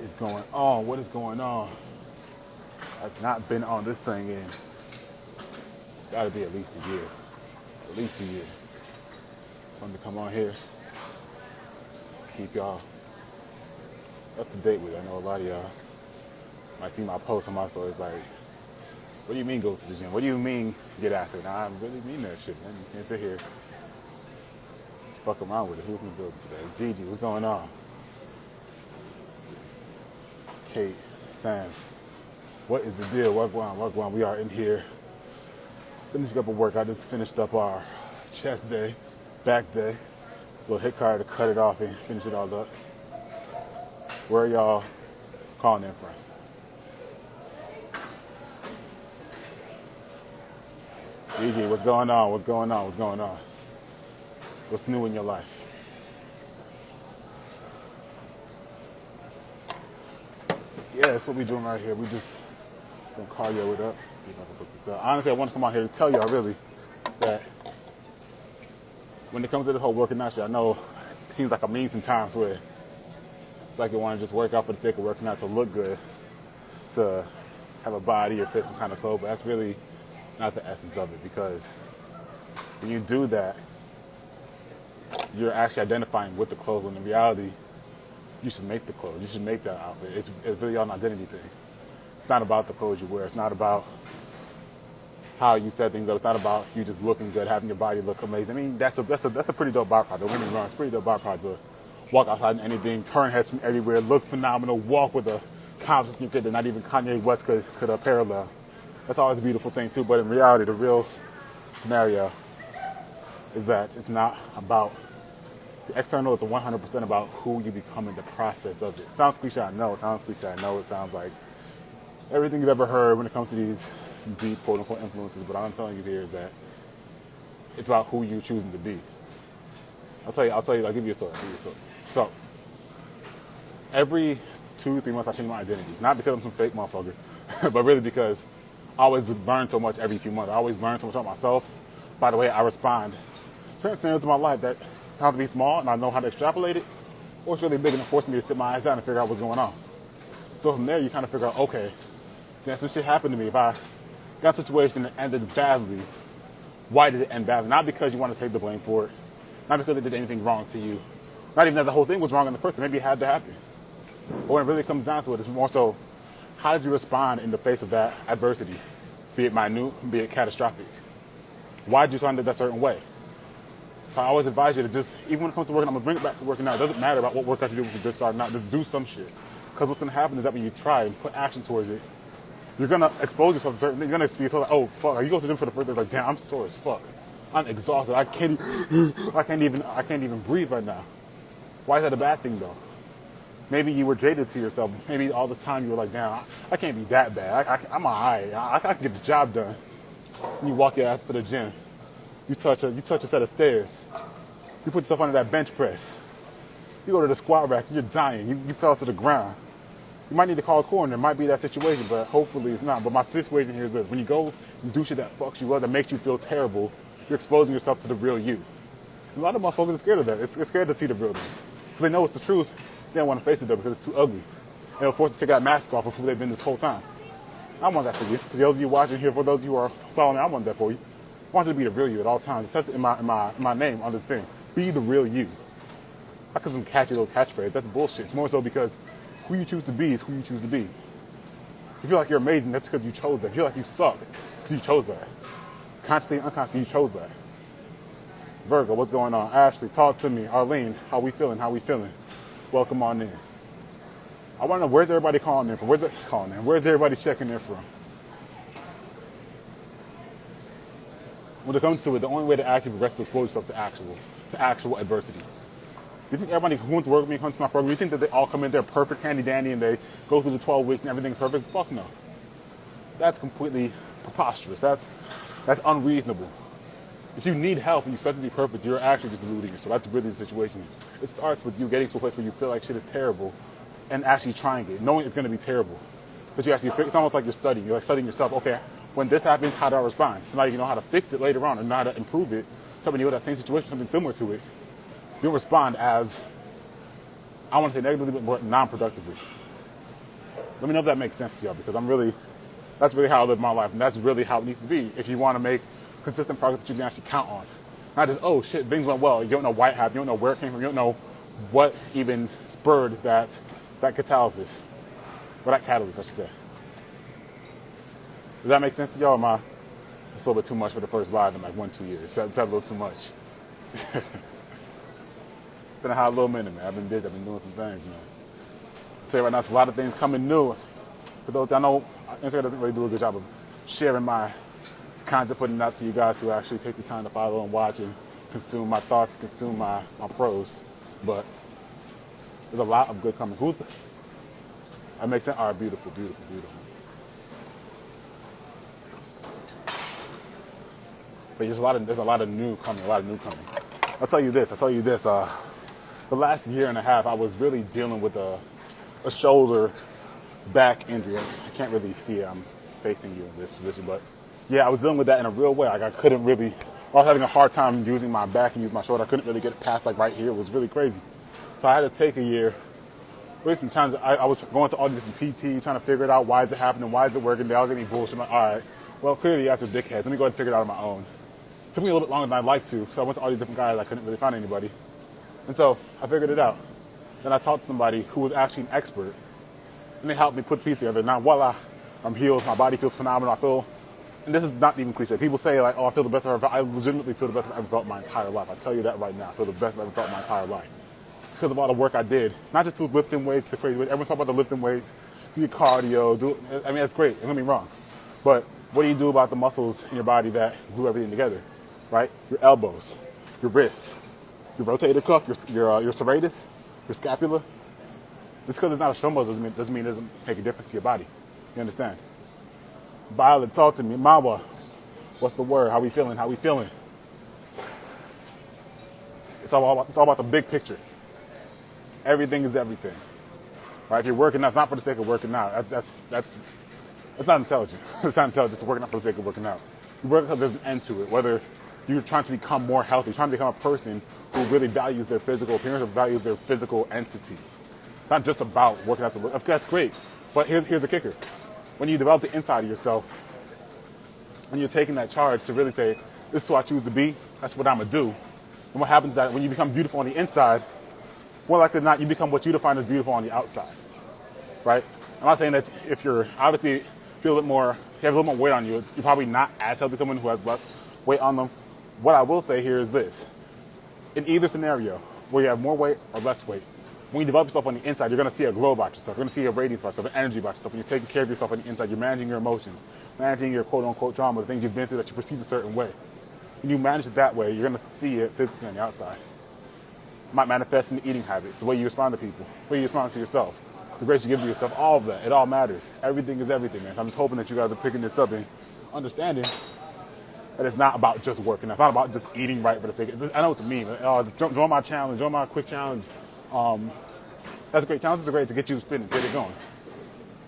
is going on? What is going on? I've not been on this thing in, it's got to be at least a year. At least a year. Just wanted to come on here, keep y'all up to date with it. I know a lot of y'all might see my post on my stories like, what do you mean go to the gym? What do you mean get after it? Nah, I really mean that shit, man. You can't sit here fuck around with it. Who's in the building today? Gigi, what's going on? Kate, Sands, what is the deal? What going? We are in here finishing up a workout. Just finished up our chest day, back day. Little hit card to cut it off and finish it all up. Where are y'all calling in from? Gigi, what's going on? What's going on? What's going on? What's new in your life? Yeah, that's what we're doing right here. We just gonna call y'all it up. See if I can put this up. Honestly, I want to come out here to tell y'all really that when it comes to this whole working out shit, I know it seems like a meme sometimes where it's like you want to just work out for the sake of working out to look good, to have a body or fit some kind of clothes, but that's really not the essence of it, because when you do that, you're actually identifying with the clothes, when in reality, you should make the clothes. You should make that outfit. It's really an identity thing. It's not about the clothes you wear. It's not about how you set things up. It's not about you just looking good, having your body look amazing. I mean, that's a pretty dope byproduct. Don't get me wrong. It's a pretty dope byproduct to walk outside in anything, turn heads from everywhere, look phenomenal, walk with a confidence you could that not even Kanye West could parallel. That's always a beautiful thing too. But in reality, the real scenario is that it's not about the external. It's 100% about who you become in the process of it. It sounds cliche, I know. It sounds cliche, I know. It sounds like everything you've ever heard when it comes to these deep, quote-unquote, influences. But all I'm telling you here is that it's about who you're choosing to be. I'll give you a story. So, every 2-3 months I change my identity. Not because I'm some fake motherfucker, but really because I always learn so much every few months. I always learn so much about myself. By the way, I respond to certain scenarios in my life that have to be small, and I know how to extrapolate it, or it's really big and it forces me to sit my eyes down and figure out what's going on. So from there, you kind of figure out, okay, then some shit happened to me. If I got a situation that ended badly, why did it end badly? Not because you want to take the blame for it, not because it did anything wrong to you, not even that the whole thing was wrong in the first place. Maybe it had to happen. But when it really comes down to it, it's more so, how did you respond in the face of that adversity? Be it minute, be it catastrophic. Why did you respond in that certain way? So I always advise you to just, even when it comes to working, I'm going to bring it back to working out. It doesn't matter about what workout you do if you just start not, just do some shit. Because what's going to happen is that when you try and put action towards it, you're going to expose yourself to certain things. You're going to be so like, oh, fuck. You go to the gym for the first day, it's like, damn, I'm sore as fuck. I'm exhausted. I can't even breathe right now. Why is that a bad thing, though? Maybe you were jaded to yourself. Maybe all this time you were like, damn, I can't be that bad. I'm all right. I can get the job done. And you walk your ass to the gym. You touch a set of stairs. You put yourself under that bench press. You go to the squat rack. You're dying. You fell to the ground. You might need to call a coroner. It might be that situation, but hopefully it's not. But my situation here is this. When you go and do shit that fucks you up, that makes you feel terrible, you're exposing yourself to the real you. And a lot of motherfuckers are scared of that. They're scared to see the real thing. Because they know it's the truth. They don't want to face it though because it's too ugly. And they'll force to take that mask off of who they've been this whole time. I want that for you. For those of you watching here, for those of you who are following, I want that for you. I want you to be the real you at all times. It says it in my name on this thing. Be the real you. Not because some catchy little catchphrase. That's bullshit. It's more so because who you choose to be is who you choose to be. You feel like you're amazing, that's because you chose that. You feel like you suck, because you chose that. Consciously and unconsciously, you chose that. Virgo, what's going on? Ashley, talk to me. Arlene, how we feeling? Welcome on in. I want to know, where's everybody calling in from? Where's everybody checking in from? When it comes to it, the only way to actually progress to expose yourself to actual adversity. You think everybody who wants to work with me, comes to my program, you think that they all come in there perfect, handy dandy, and they go through the 12 weeks and everything's perfect? Fuck no. That's completely preposterous. That's unreasonable. If you need help and you expect it to be perfect, you're actually just deluding yourself. That's really the situation. It starts with you getting to a place where you feel like shit is terrible and actually trying it, knowing it's going to be terrible. But you actually, it's almost like you're studying. You're like studying yourself. Okay, when this happens, how do I respond? So now you know how to fix it later on and know how to improve it. So when you're in that same situation, something similar to it, you'll respond as, I want to say negatively, but more non-productively. Let me know if that makes sense to y'all, because that's really how I live my life, and that's really how it needs to be if you want to make consistent progress that you can actually count on. Not just, oh shit, things went well. You don't know why it happened. You don't know where it came from. You don't know what even spurred that catalysis, or that catalyst, I should say. Does that make sense to y'all? Or am I it's a little bit too much for the first live in like 1-2 years? That's a little too much. Been a hot little minute, man. I've been busy. I've been doing some things, man. I'll tell you right now, there's a lot of things coming new. For those, I know Instagram doesn't really do a good job of sharing my content, putting it out to you guys who actually take the time to follow and watch and consume my thoughts, consume my prose. But there's a lot of good coming. That makes sense? All right, beautiful, beautiful, beautiful. But there's a lot of new coming, I'll tell you this. The last year and a half, I was really dealing with a shoulder back injury. I can't really see it. I'm facing you in this position, but yeah, I was dealing with that in a real way. Like I was having a hard time using my back and using my shoulder. I couldn't really get it past like right here. It was really crazy. So I had to take a year. Really sometimes I was going to all these different PTs, trying to figure it out. Why is it happening? Why is it working? They all give me bullshit. I'm like, all right, well, clearly you guys are dickheads. Let me go ahead and figure it out on my own. It took me a little bit longer than I'd like to. So I went to all these different guys. I couldn't really find anybody. And so I figured it out. Then I talked to somebody who was actually an expert. And they helped me put the piece together. Now, voila, I'm healed. My body feels phenomenal. And this is not even cliche. People say like, oh, I feel the best I've ever felt. I legitimately feel the best I've ever felt my entire life. I tell you that right now. I feel the best I've ever felt my entire life. Because of all the work I did. Not just through lifting weights, the crazy weights. Everyone talk about the lifting weights, do your cardio, that's great. Don't get me wrong. But what do you do about the muscles in your body that glue everything together? Right? Your elbows, your wrists, your rotator cuff, your serratus, your scapula. Just because it's not a show muscle doesn't mean it doesn't make a difference to your body. You understand? Violet, talk to me. Mawa, what's the word? How we feeling? It's all about the big picture. Everything is everything. Right? If you're working out, it's not for the sake of working out. That's not intelligent. It's not intelligent to working out for the sake of working out. You work because there's an end to it. Whether you're trying to become more healthy, trying to become a person who really values their physical appearance or values their physical entity. It's not just about working out to look. That's great. But here's the kicker. When you develop the inside of yourself, when you're taking that charge to really say, this is who I choose to be, that's what I'm going to do. And what happens is that when you become beautiful on the inside, more likely than not, you become what you define as beautiful on the outside. Right? I'm not saying that if you're obviously feel a bit more, you have a little more weight on you, you're probably not as healthy as someone who has less weight on them. What I will say here is this. In either scenario, where you have more weight or less weight, when you develop yourself on the inside, you're going to see a glow about yourself. You're going to see a radiance about yourself, an energy about yourself. When you're taking care of yourself on the inside, you're managing your emotions, managing your quote-unquote trauma, the things you've been through that you perceive a certain way. When you manage it that way, you're going to see it physically on the outside. It might manifest in the eating habits, the way you respond to people, the way you respond to yourself, the grace you give to yourself, all of that. It all matters. Everything is everything, man. So I'm just hoping that you guys are picking this up and understanding that it's not about just working. It's not about just eating right for the sake of it. I know what to mean. Just join my challenge, join my quick challenge. That's great. Challenges are great to get you spinning, get it going.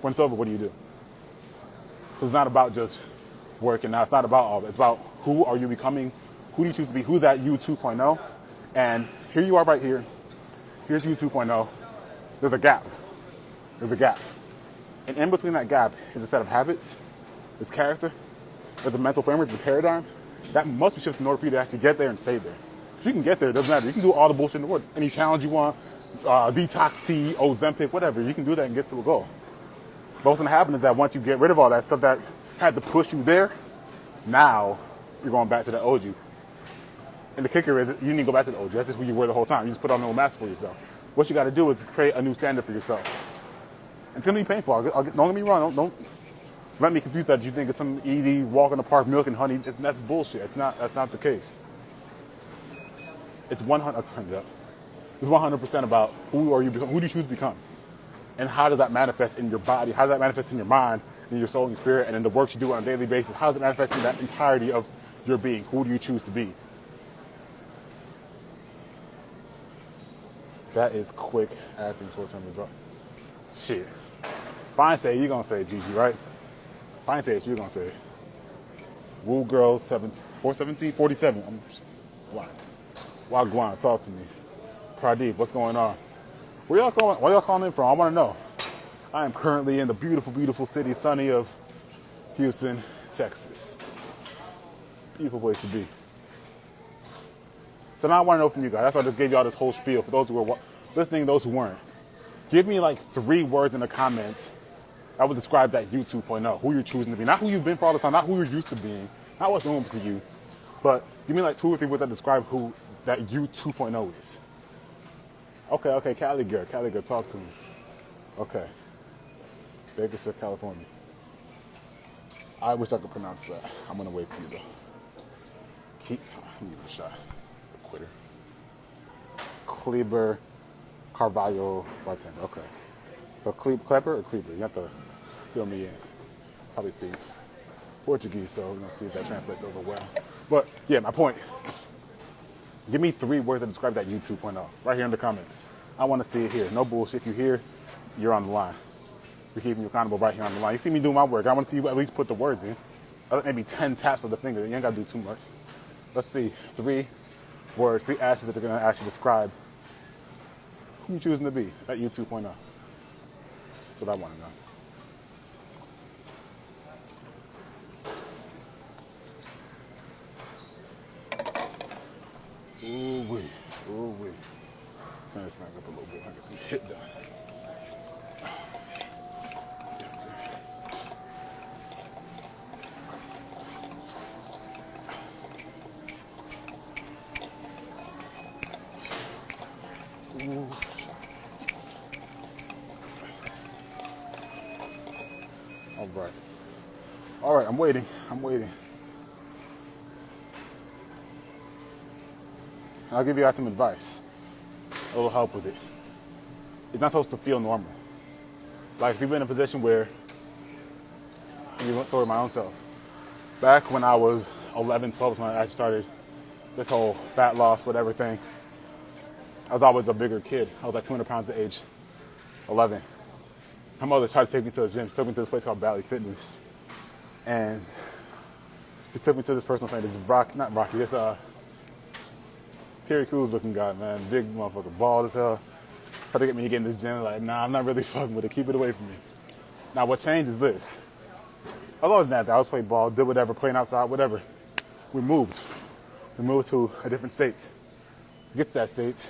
When it's over, what do you do? Because it's not about just working out. It's not about all of it. It's about who are you becoming? Who do you choose to be? Who's that you 2.0? And here you are right here. Here's you 2.0. There's a gap. There's a gap. And in between that gap is a set of habits, is character, there's a mental framework, there's a paradigm. That must be shifted in order for you to actually get there and stay there. If you can get there, it doesn't matter. You can do all the bullshit in the world. Any challenge you want, detox tea, Ozempic, whatever. You can do that and get to a goal. But what's going to happen is that once you get rid of all that stuff that had to push you there, now you're going back to the old you. And the kicker is you need to go back to the old you. That's just who you were the whole time. You just put on a little mask for yourself. What you got to do is create a new standard for yourself. It's going to be painful. Don't get me wrong. Don't let me confuse that you think it's some easy walk in the park, milk and honey. That's bullshit. That's not the case. It's 100%. I'll turn it up. It's 100% about who are you become, who do you choose to become, and how does that manifest in your body? How does that manifest in your mind, in your soul and your spirit, and in the work you do on a daily basis? How does it manifest in that entirety of your being? Who do you choose to be? That is quick acting short-term result. Shit. If I ain't say it, you're going to say it, Gigi, right? If I ain't say it, you're going to say it. Woo Girls 417, 47. I'm just blind. Wagwan, talk to me. Pradeep, what's going on? Where y'all calling in from? I want to know. I am currently in the beautiful, beautiful city, sunny of Houston, Texas. Beautiful place to be. So now I want to know from you guys. That's why I just gave y'all this whole spiel. For those who were listening, those who weren't. Give me like 3 words in the comments that would describe that you 2.0. Who you're choosing to be. Not who you've been for all the time. Not who you're used to being. Not what's normal to you. But give me like 2 or 3 words that describe who that you 2.0 is. Okay, Cali girl, talk to me. Okay. Bakersfield, California. I wish I could pronounce that. I'm gonna wave to you though. Let me give it a shot. Quitter. Kleber Carvalho bartender. Okay. So Kleber or Kleber? You have to fill me in. Probably speak Portuguese, so we're gonna see if that translates over well. But yeah, my point. Give me 3 words that describe that you 2.0. Right here in the comments. I want to see it here. No bullshit. If you're here, you're on the line. We're keeping you accountable right here on the line. You see me do my work. I want to see you at least put the words in. Maybe 10 taps of the finger. You ain't got to do too much. Let's see. 3 words, 3 actions that are going to actually describe who you're choosing to be at you 2.0. That's what I want to know. Ooh-wee. Turn this thing up a little bit. I get some hit done. Ooh. All right, I'm waiting. I'll give you guys some advice. A little help with it. It's not supposed to feel normal. Like if you've been in a position where sorry, my own self. Back when I was 11, 12, when I actually started this whole fat loss, whatever thing, I was always a bigger kid. I was like 200 pounds at age 11. My mother tried to take me to the gym. She took me to this place called Valley Fitness. And she took me to this personal trainer, this Terry Crews looking guy, man. Big motherfucker, bald as hell. Tried to get me to get in this gym. Like, nah, I'm not really fucking with it. Keep it away from me. Now, what changed is this. I was always that. I was playing ball, did whatever, playing outside, whatever. We moved. We moved to a different state. To get to that state,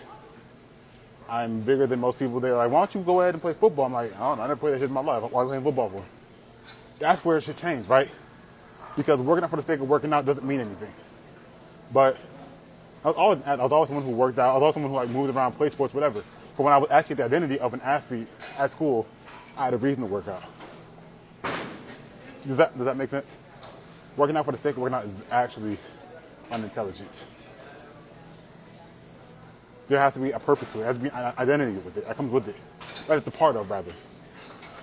I'm bigger than most people there. Like, why don't you go ahead and play football? I'm like, I don't know. I never played that shit in my life. Why are you playing football for? That's where it should change, right? Because working out for the sake of working out doesn't mean anything. But I was always someone who worked out. I was always someone who like moved around, played sports, whatever. But when I was actually the identity of an athlete at school, I had a reason to work out. Does that make sense? Working out for the sake of working out is actually unintelligent. There has to be a purpose to it. There has to be an identity with it. That comes with it. That it's a part of, rather.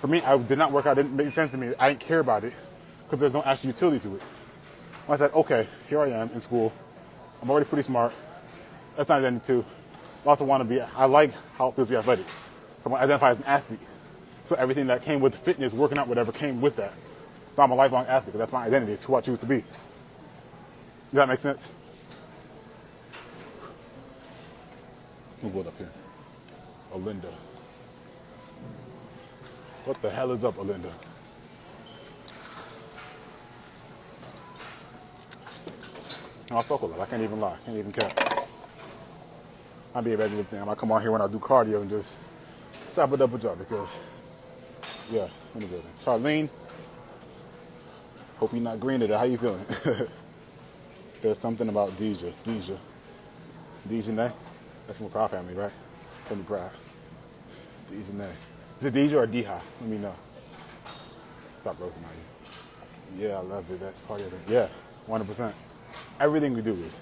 For me, I did not work out. It didn't make sense to me. I didn't care about it because there's no actual utility to it. When I said, okay, here I am in school. I'm already pretty smart. That's not identity too. I also want to be, I like how it feels to be athletic. So I want to identify as an athlete. So everything that came with fitness, working out, whatever, came with that. So I'm a lifelong athlete because that's my identity. It's who I choose to be. Does that make sense? We'll go up here. Olinda. What the hell is up, Olinda? No, I fuck with it. I can't even lie. Can't even cap. I'll be a regular thing. I might come on here when I do cardio and just chop it up with y'all because, yeah, in the building. Charlene, hope you're not green today. How you feeling? There's something about Deja. Dejanay? That's from Proud family, right? From the Proud. Dejanay. Is it Deja or Deha? Let me know. Stop roasting on you. Yeah, I love it. That's part of it. Yeah, 100%. Everything you do is.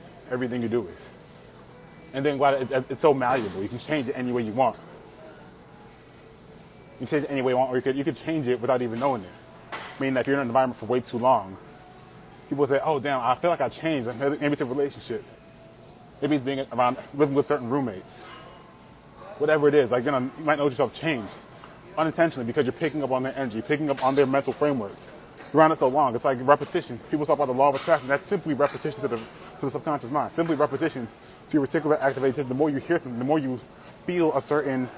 And then it's so malleable. You can change it any way you want. You can change it any way you want, or you could change it without even knowing it. Meaning that if you're in an environment for way too long, people say, oh, damn, I feel like I changed. Maybe it's a relationship. Maybe it's being around, living with certain roommates. Whatever it is, like, you might know yourself change unintentionally because you're picking up on their energy, picking up on their mental frameworks. You're around it so long. It's like repetition. People talk about the law of attraction. That's simply repetition to the subconscious mind. Simply repetition to your reticular activated system. The more you hear something, the more you feel a certain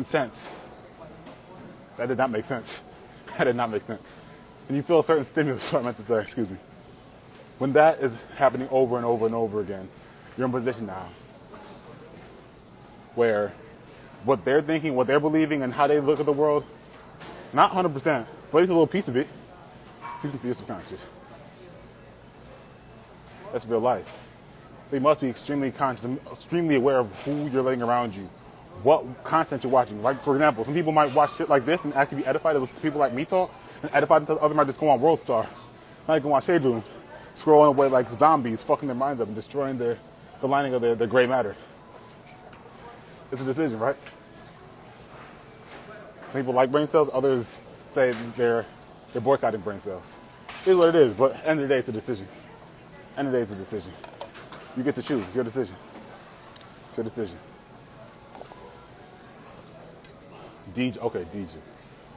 sense. That did not make sense. That did not make sense. And you feel a certain stimulus, what I meant to say, excuse me. When that is happening over and over and over again, you're in a position now where what they're thinking, what they're believing, and how they look at the world, not 100%, but at least a little piece of it, seeps into your subconscious. That's real life. They must be extremely conscious, extremely aware of who you're letting around you, what content you're watching. Like, for example, some people might watch shit like this and actually be edified. It was people like me talk and edified until others might just go on World Star. Might go on Shade Room, scrolling away like zombies, fucking their minds up and destroying the lining of their gray matter. It's a decision, right? People like brain cells, others say they're boycotting brain cells. It is what it is, but at the end of the day, it's a decision. End of the day, it's a decision. You get to choose. It's your decision. It's your decision. Deja. Okay, Deja.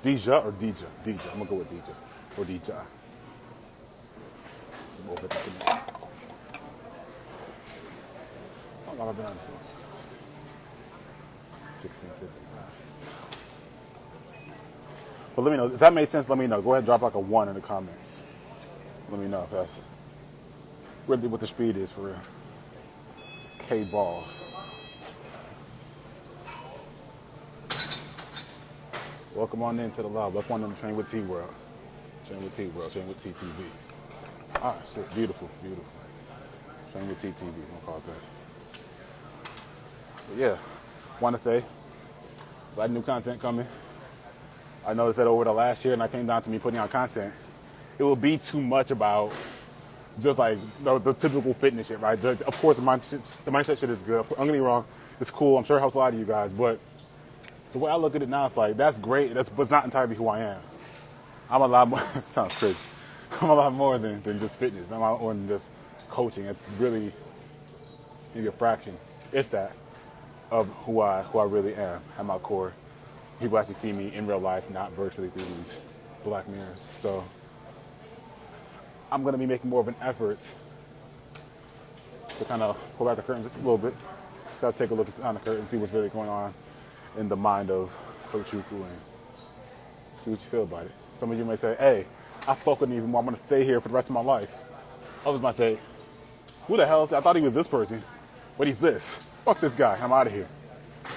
Deja or Deja? Deja. I'm going to go with Deja. Or Deja. How long have I been on this one? 16:50. But let me know. If that made sense, let me know. Go ahead and drop like a 1 in the comments. Let me know if that's really what the speed is for real. K-Balls. Welcome on into the live. Welcome on to Train with T World. Train with T World. Train with TTV. Ah, shit. Beautiful. Beautiful. Train with TTV. I'm going to call it that. But yeah. Want to say, a lot of new content coming. I noticed that over the last year, and I came down to me putting out content, it will be too much about just like the typical fitness shit, right? Of course, the mindset shit is good. Don't get me wrong, it's cool. I'm sure it helps a lot of you guys, but the way I look at it now, it's like, that's great, but it's not entirely who I am. I'm a lot more, it sounds crazy, I'm a lot more than just fitness. I'm a lot more than just coaching. It's really maybe a fraction, if that, of who I really am at my core. People actually see me in real life, not virtually through these black mirrors. So I'm going to be making more of an effort to kind of pull back the curtain just a little bit. Got to take a look on the curtain and see what's really going on in the mind of Tochukwu and see what you feel about it. Some of you may say, hey, I fuck with him even more. I'm going to stay here for the rest of my life. Others might say, who the hell is that? I thought he was this person, but he's this. Fuck this guy. I'm out of here.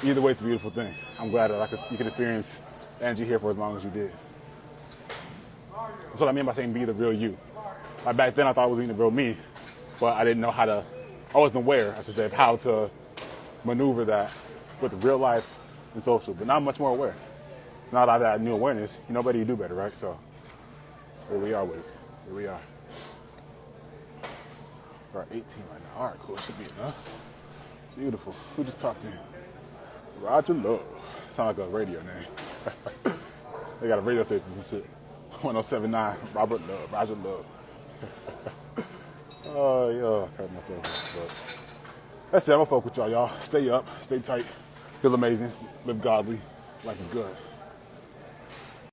Either way, it's a beautiful thing. I'm glad that you could experience energy here for as long as you did. That's what I mean by saying be the real you. Like back then, I thought I was being the real me, but I didn't know I wasn't aware, I should say, of how to maneuver that with real life and social, but now I'm much more aware. It's not that I had new awareness. You know better, you do better, right? So here we are with it. Here we are. We're at 18 right now. All right, cool. Should be enough. Beautiful. Who just popped in? Roger Love. Sound like a radio name. They got a radio station and some shit. 1079, Robert Love, Roger Love. Oh, yeah, I heard myself. But that's it. I'm going to fuck with y'all. Stay up, stay tight, feel amazing, live godly, life is good.